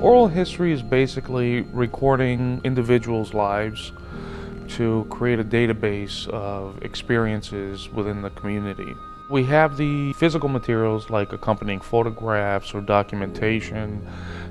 Oral history is basically recording individuals' lives to create a database of experiences within the community. We have the physical materials like accompanying photographs or documentation.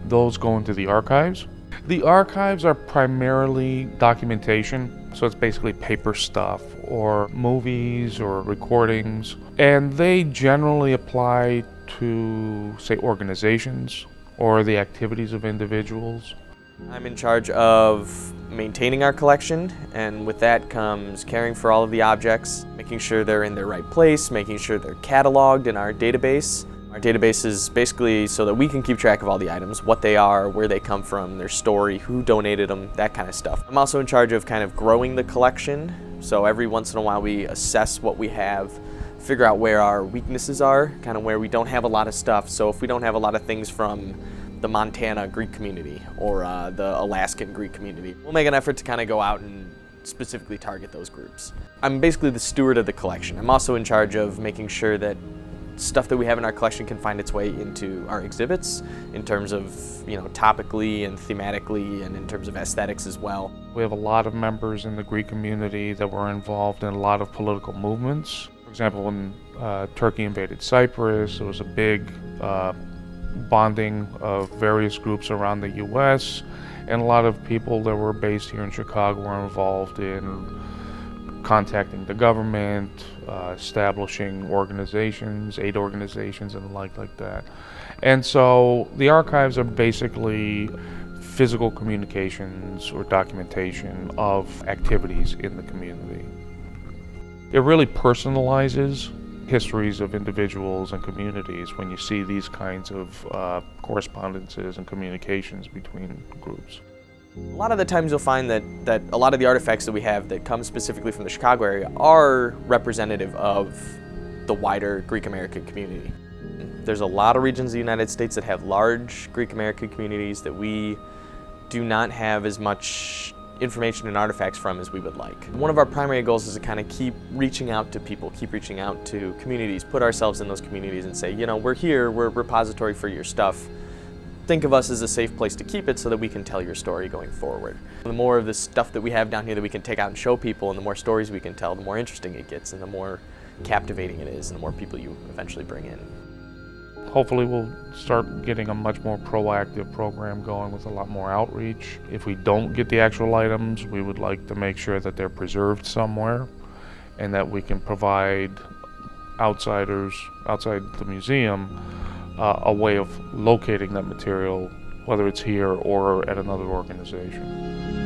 Those go into the archives. The archives are primarily documentation, so it's basically paper stuff or movies or recordings, and they generally apply to, say, organizations or the activities of individuals. I'm in charge of maintaining our collection, and with that comes caring for all of the objects, making sure they're in their right place, making sure they're cataloged in our database. Our database is basically so that we can keep track of all the items, what they are, where they come from, their story, who donated them, that kind of stuff. I'm also in charge of kind of growing the collection, so every once in a while we assess what we have, figure out where our weaknesses are, kind of where we don't have a lot of stuff. So if we don't have a lot of things from the Montana Greek community or the Alaskan Greek community, we'll make an effort to kind of go out and specifically target those groups. I'm basically the steward of the collection. I'm also in charge of making sure that stuff that we have in our collection can find its way into our exhibits in terms of, topically and thematically and in terms of aesthetics as well. We have a lot of members in the Greek community that were involved in a lot of political movements. For example, when Turkey invaded Cyprus, there was a big bonding of various groups around the U.S., and a lot of people that were based here in Chicago were involved in contacting the government, establishing organizations, aid organizations, and the like that. And so the archives are basically physical communications or documentation of activities in the community. It really personalizes histories of individuals and communities when you see these kinds of correspondences and communications between groups. A lot of the times you'll find that a lot of the artifacts that we have that come specifically from the Chicago area are representative of the wider Greek American community. There's a lot of regions of the United States that have large Greek American communities that we do not have as much information and artifacts from as we would like. One of our primary goals is to kind of keep reaching out to people, keep reaching out to communities, put ourselves in those communities and say, we're here, we're a repository for your stuff. Think of us as a safe place to keep it so that we can tell your story going forward. The more of the stuff that we have down here that we can take out and show people, and the more stories we can tell, the more interesting it gets and the more captivating it is and the more people you eventually bring in. Hopefully we'll start getting a much more proactive program going with a lot more outreach. If we don't get the actual items, we would like to make sure that they're preserved somewhere and that we can provide outsiders outside the museum a way of locating that material, whether it's here or at another organization.